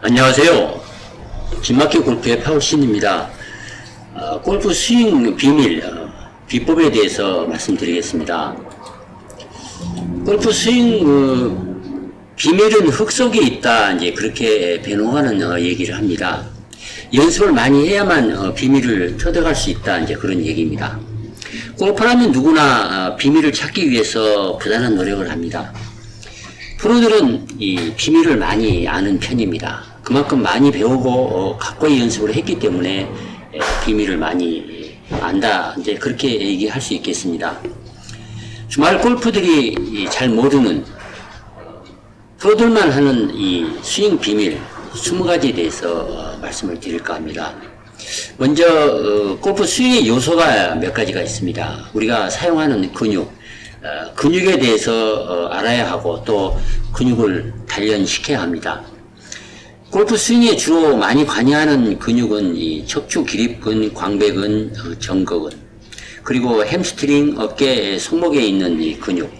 안녕하세요. 김학규 골프의 파울신입니다. 골프 스윙 비밀, 비법에 대해서 말씀드리겠습니다. 골프 스윙 비밀은 흙 속에 있다, 이제 그렇게 변호하는 얘기를 합니다. 연습을 많이 해야만 비밀을 터득할 수 있다, 이제 그런 얘기입니다. 골프라면 누구나 비밀을 찾기 위해서 부단한 노력을 합니다. 프로들은 이 비밀을 많이 아는 편입니다. 그만큼 많이 배우고 가까이 연습을 했기 때문에 비밀을 많이 안다, 이제 그렇게 얘기할 수 있겠습니다. 주말 골프들이 잘 모르는 프로들만 하는 이 스윙 비밀 20가지에 대해서 말씀을 드릴까 합니다. 먼저 골프 스윙의 요소가 몇 가지가 있습니다. 우리가 사용하는 근육에 대해서 알아야 하고 또 근육을 단련시켜야 합니다. 골프 스윙에 주로 많이 관여하는 근육은 이 척추 기립근, 광배근, 정거근, 그리고 햄스트링, 어깨, 손목에 있는 이 근육.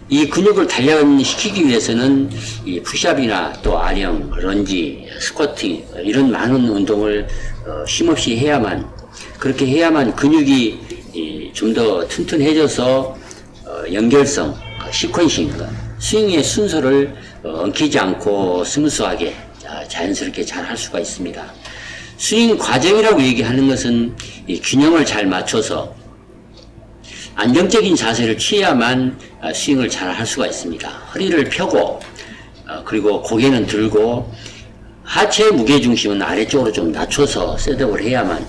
이 근육을 단련시키기 위해서는 이 푸시업이나 또 아령, 런지, 스쿼트 이런 많은 운동을 쉼없이 해야만, 그렇게 해야만 근육이 좀 더 튼튼해져서 연결성, 시퀀싱, 스윙의 순서를 엉키지 않고 스무스하게 자연스럽게 잘 할 수가 있습니다. 스윙 과정이라고 얘기하는 것은 이 균형을 잘 맞춰서 안정적인 자세를 취해야만 스윙을 잘 할 수가 있습니다. 허리를 펴고 그리고 고개는 들고 하체 무게중심은 아래쪽으로 좀 낮춰서 셋업을 해야만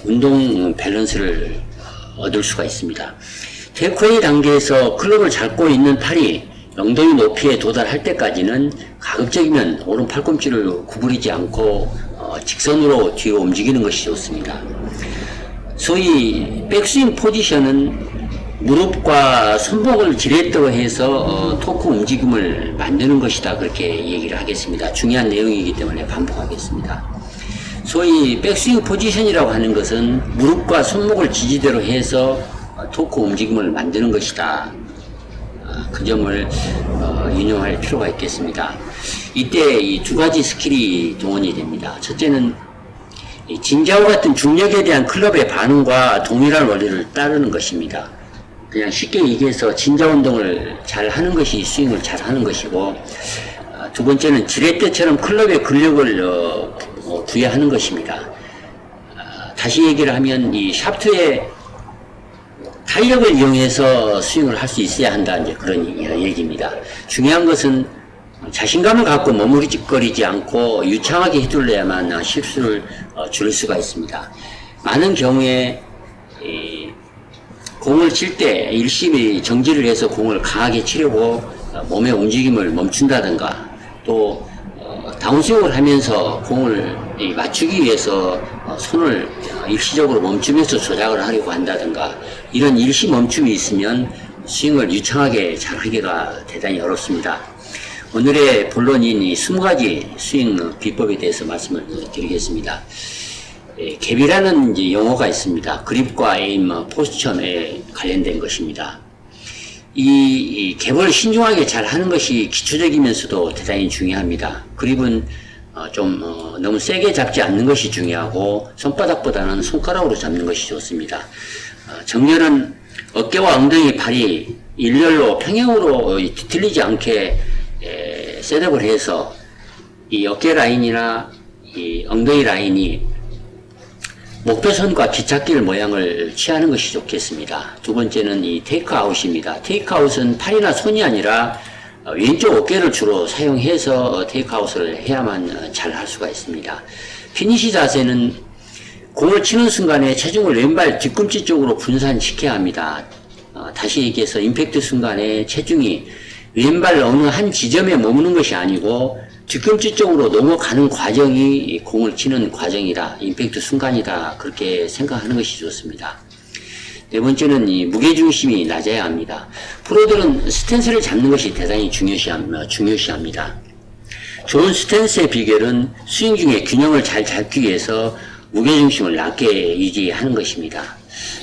운동 밸런스를 얻을 수가 있습니다. 테이크웨이 단계에서 클럽을 잡고 있는 팔이 엉덩이 높이에 도달할 때까지는 가급적이면 오른 팔꿈치를 구부리지 않고 직선으로 뒤로 움직이는 것이 좋습니다. 소위 백스윙 포지션은 무릎과 손목을 지렛대로 해서 토크 움직임을 만드는 것이다, 그렇게 얘기를 하겠습니다. 중요한 내용이기 때문에 반복하겠습니다. 소위 백스윙 포지션이라고 하는 것은 무릎과 손목을 지지대로 해서 토크 움직임을 만드는 것이다. 그 점을 유념할 필요가 있겠습니다. 이때 이 두 가지 스킬이 동원이 됩니다. 첫째는 진자와 같은 중력에 대한 클럽의 반응과 동일한 원리를 따르는 것입니다. 그냥 쉽게 얘기해서 진자 운동을 잘 하는 것이 스윙을 잘 하는 것이고, 두 번째는 지렛대처럼 클럽의 근력을 부여하는 것입니다. 다시 얘기를 하면 이 샤프트의 탄력을 이용해서 스윙을 할 수 있어야 한다, 이제 그런 얘기입니다. 중요한 것은 자신감을 갖고 머무르거리지 않고 유창하게 휘둘러야만 실수를 줄일 수가 있습니다. 많은 경우에 공을 칠 때 일심이 정지를 해서 공을 강하게 치려고 몸의 움직임을 멈춘다든가, 또 다운스윙을 하면서 공을 맞추기 위해서 손을 일시적으로 멈추면서 조작을 하려고 한다든가, 이런 일시 멈춤이 있으면 스윙을 유창하게 잘 하기가 대단히 어렵습니다. 오늘의 본론인 이 20가지 스윙 비법에 대해서 말씀을 드리겠습니다. 갭이라는 이제 용어가 있습니다. 그립과 에임, 포스처에 관련된 것입니다. 이 갭을 신중하게 잘 하는 것이 기초적이면서도 대단히 중요합니다. 그립은 너무 세게 잡지 않는 것이 중요하고, 손바닥보다는 손가락으로 잡는 것이 좋습니다. 정렬은 어깨와 엉덩이 팔이 일렬로 평행으로 뒤틀리지 않게 셋업을 해서 이 어깨 라인이나 이 엉덩이 라인이 목표선과 기찻길 모양을 취하는 것이 좋겠습니다. 두 번째는 이 테이크아웃입니다. 테이크아웃은 팔이나 손이 아니라 왼쪽 어깨를 주로 사용해서 테이크아웃을 해야만 잘 할 수가 있습니다. 피니시 자세는 공을 치는 순간에 체중을 왼발 뒤꿈치 쪽으로 분산시켜야 합니다. 다시 얘기해서 임팩트 순간에 체중이 왼발 어느 한 지점에 머무는 것이 아니고 뒤꿈치 쪽으로 넘어가는 과정이 공을 치는 과정이다, 임팩트 순간이다, 그렇게 생각하는 것이 좋습니다. 네 번째는 이 무게중심이 낮아야 합니다. 프로들은 스탠스를 잡는 것이 대단히 중요시합니다. 좋은 스탠스의 비결은 스윙 중에 균형을 잘 잡기 위해서 무게중심을 낮게 유지하는 것입니다.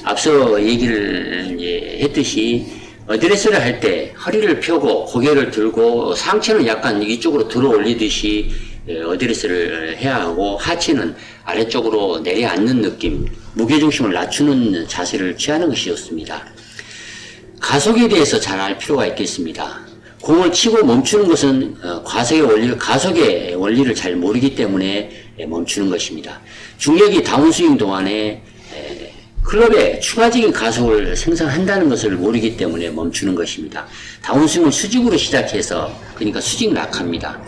앞서 얘기를 했듯이 어드레스를 할 때 허리를 펴고 고개를 들고 상체는 약간 이쪽으로 들어 올리듯이 어드레스를 해야 하고, 하체는 아래쪽으로 내려앉는 느낌, 무게중심을 낮추는 자세를 취하는 것이 좋습니다. 가속에 대해서 잘 알 필요가 있겠습니다. 공을 치고 멈추는 것은 가속의 원리를 잘 모르기 때문에 멈추는 것입니다. 중력이 다운스윙 동안에 클럽에 추가적인 가속을 생성한다는 것을 모르기 때문에 멈추는 것입니다. 다운스윙을 수직으로 시작해서, 그러니까 수직 낙하입니다.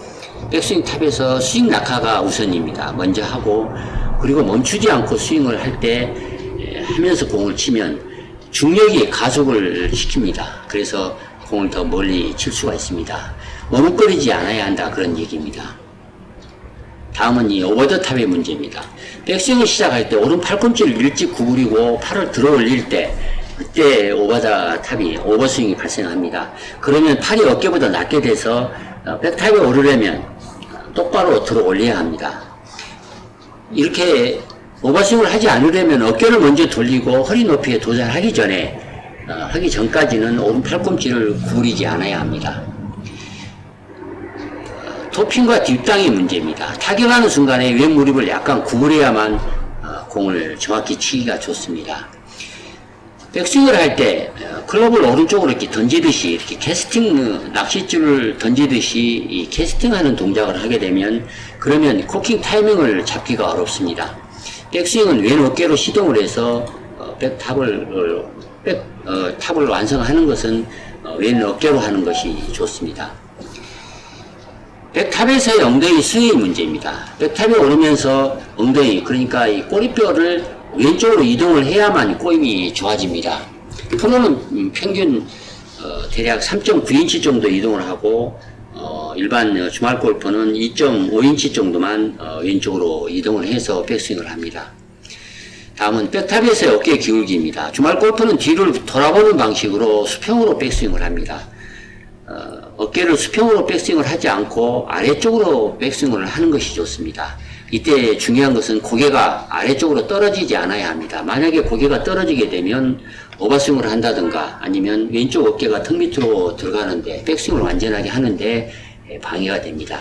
백스윙 탑에서 수직 낙하가 우선입니다. 먼저 하고, 그리고 멈추지 않고 스윙을 할 때 하면서 공을 치면 중력이 가속을 시킵니다. 그래서 공을 더 멀리 칠 수가 있습니다. 머뭇거리지 않아야 한다, 그런 얘기입니다. 다음은 이 오버 더 탑의 문제입니다. 백스윙을 시작할 때 오른 팔꿈치를 일찍 구부리고 팔을 들어 올릴 때, 그때 오버 더 탑이, 오버스윙이 발생합니다. 그러면 팔이 어깨보다 낮게 돼서 백탑에 오르려면 똑바로 들어 올려야 합니다. 이렇게 오버스윙을 하지 않으려면 어깨를 먼저 돌리고 허리 높이에 도달하기 전에, 하기 전까지는 오른 팔꿈치를 구부리지 않아야 합니다. 토핑과 뒷땅의 문제입니다. 타격하는 순간에 왼 무릎을 약간 구부려야만 공을 정확히 치기가 좋습니다. 백스윙을 할 때 클럽을 오른쪽으로 이렇게 던지듯이, 이렇게 캐스팅, 낚싯줄을 던지듯이 이 캐스팅하는 동작을 하게 되면, 그러면 코킹 타이밍을 잡기가 어렵습니다. 백스윙은 왼 어깨로 시동을 해서 탑을 완성하는 것은 왼 어깨로 하는 것이 좋습니다. 백탑에서의 엉덩이 스윙의 문제입니다. 백탑에 오르면서 엉덩이, 그러니까 이 꼬리뼈를 왼쪽으로 이동을 해야만 꼬임이 좋아집니다. 프로는 평균 대략 3.9인치 정도 이동을 하고, 일반 주말 골퍼는 2.5인치 정도만 왼쪽으로 이동을 해서 백스윙을 합니다. 다음은 백탑에서의 어깨 기울기입니다. 주말 골퍼는 뒤를 돌아보는 방식으로 수평으로 백스윙을 합니다. 어깨를 수평으로 백스윙을 하지 않고 아래쪽으로 백스윙을 하는 것이 좋습니다. 이때 중요한 것은 고개가 아래쪽으로 떨어지지 않아야 합니다. 만약에 고개가 떨어지게 되면 오버스윙을 한다든가 아니면 왼쪽 어깨가 턱 밑으로 들어가는데, 백스윙을 완전하게 하는데 방해가 됩니다.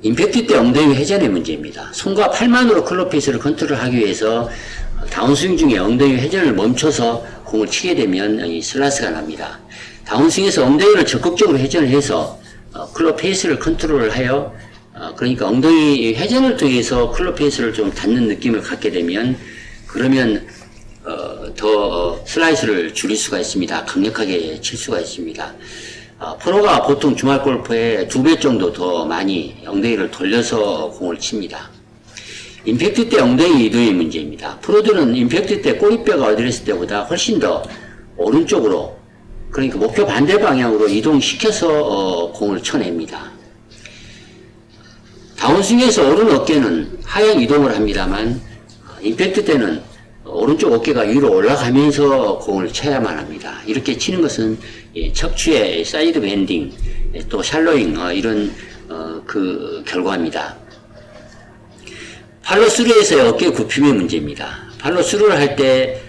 임팩트 때 엉덩이 회전의 문제입니다. 손과 팔만으로 클럽 페이스를 컨트롤하기 위해서 다운스윙 중에 엉덩이 회전을 멈춰서 공을 치게 되면 이 슬라스가 납니다. 다운스윙에서 엉덩이를 적극적으로 회전을 해서 클럽 페이스를 컨트롤을 하여, 그러니까 엉덩이 회전을 통해서 클럽 페이스를 좀 닿는 느낌을 갖게 되면, 그러면 더 슬라이스를 줄일 수가 있습니다. 강력하게 칠 수가 있습니다. 프로가 보통 주말 골프에 2배 정도 더 많이 엉덩이를 돌려서 공을 칩니다. 임팩트 때 엉덩이 이동의 문제입니다. 프로들은 임팩트 때 꼬리뼈가 어드레스 때보다 훨씬 더 오른쪽으로, 그러니까 목표 반대 방향으로 이동시켜서 공을 쳐냅니다. 다운스윙에서 오른 어깨는 하향 이동을 합니다만, 임팩트 때는 오른쪽 어깨가 위로 올라가면서 공을 쳐야만 합니다. 이렇게 치는 것은 척추의 사이드 밴딩, 또 샬로잉, 이런 그 결과입니다. 팔로 스루에서의 어깨 굽힘의 문제입니다. 팔로 스루를 할 때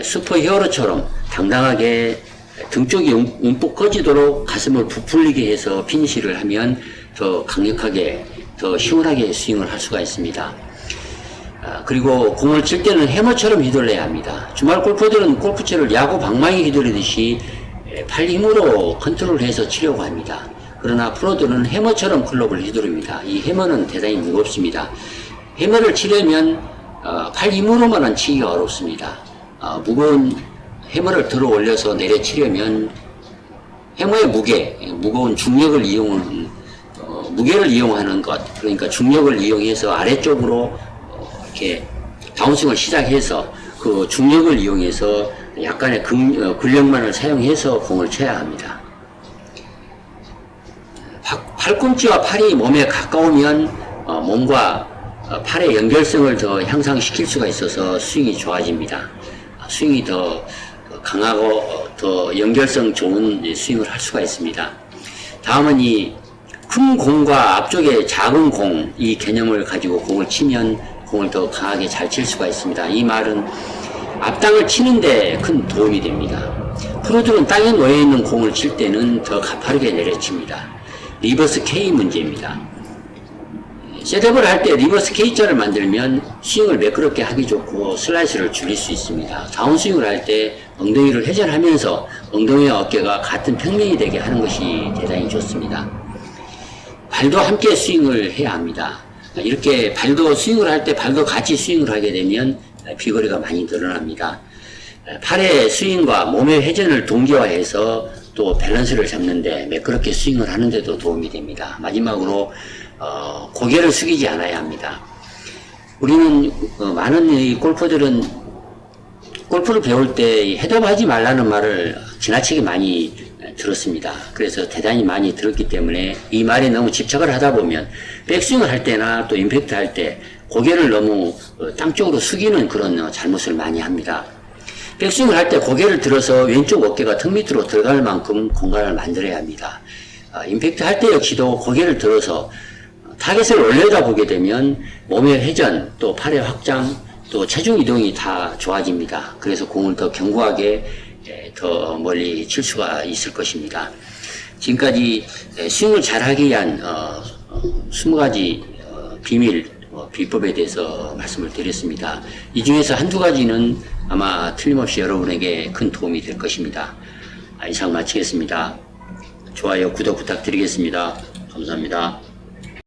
슈퍼 히어로처럼 당당하게 등 쪽이 움푹 꺼지도록 가슴을 부풀리게 해서 피니시를 하면 더 강력하게, 더 시원하게 스윙을 할 수가 있습니다. 그리고 공을 칠 때는 해머처럼 휘둘러야 합니다. 주말 골퍼들은 골프채를 야구 방망이 휘두르듯이 팔 힘으로 컨트롤해서 치려고 합니다. 그러나 프로들은 해머처럼 클럽을 휘두릅니다. 이 해머는 대단히 무겁습니다. 해머를 치려면 팔 힘으로만은 치기가 어렵습니다. 무거운 해머를 들어 올려서 내려치려면 해머의 무거운 중력을 무게를 이용하는 것, 그러니까 중력을 이용해서 아래쪽으로 이렇게 다운스윙을 시작해서 그 중력을 이용해서 약간의 근력만을 사용해서 공을 쳐야 합니다. 팔꿈치와 팔이 몸에 가까우면 몸과 팔의 연결성을 더 향상시킬 수가 있어서 스윙이 좋아집니다. 스윙이 더 강하고 더 연결성 좋은 스윙을 할 수가 있습니다. 다음은 이 큰 공과 앞쪽에 작은 공, 이 개념을 가지고 공을 치면 공을 더 강하게 잘 칠 수가 있습니다. 이 말은 앞땅을 치는데 큰 도움이 됩니다. 프로들은 땅에 놓여있는 공을 칠 때는 더 가파르게 내려칩니다. 리버스 K 문제입니다. 셋업을 할 때 리버스 K자를 만들면 스윙을 매끄럽게 하기 좋고 슬라이스를 줄일 수 있습니다. 다운스윙을 할 때 엉덩이를 회전하면서 엉덩이와 어깨가 같은 평면이 되게 하는 것이 대단히 좋습니다. 발도 함께 스윙을 해야 합니다. 이렇게 발도 스윙을 할 때 발도 같이 스윙을 하게 되면 비거리가 많이 늘어납니다. 팔의 스윙과 몸의 회전을 동기화해서 또 밸런스를 잡는데 매끄럽게 스윙을 하는데도 도움이 됩니다. 마지막으로 고개를 숙이지 않아야 합니다. 우리는 많은 이 골퍼들은 골프를 배울 때 헤드업하지 말라는 말을 지나치게 많이 들었습니다. 그래서 대단히 많이 들었기 때문에 이 말에 너무 집착을 하다 보면 백스윙을 할 때나 또 임팩트 할 때 고개를 너무 땅 쪽으로 숙이는 그런 잘못을 많이 합니다. 백스윙을 할 때 고개를 들어서 왼쪽 어깨가 턱 밑으로 들어갈 만큼 공간을 만들어야 합니다. 임팩트 할 때 역시도 고개를 들어서 타겟을 올려다 보게 되면 몸의 회전, 또 팔의 확장, 또 체중 이동이 다 좋아집니다. 그래서 공을 더 견고하게 더 멀리 칠 수가 있을 것입니다. 지금까지 스윙을 잘하기 위한 20가지 비밀, 비법에 대해서 말씀을 드렸습니다. 이 중에서 한두 가지는 아마 틀림없이 여러분에게 큰 도움이 될 것입니다. 이상 마치겠습니다. 좋아요, 구독 부탁드리겠습니다. 감사합니다.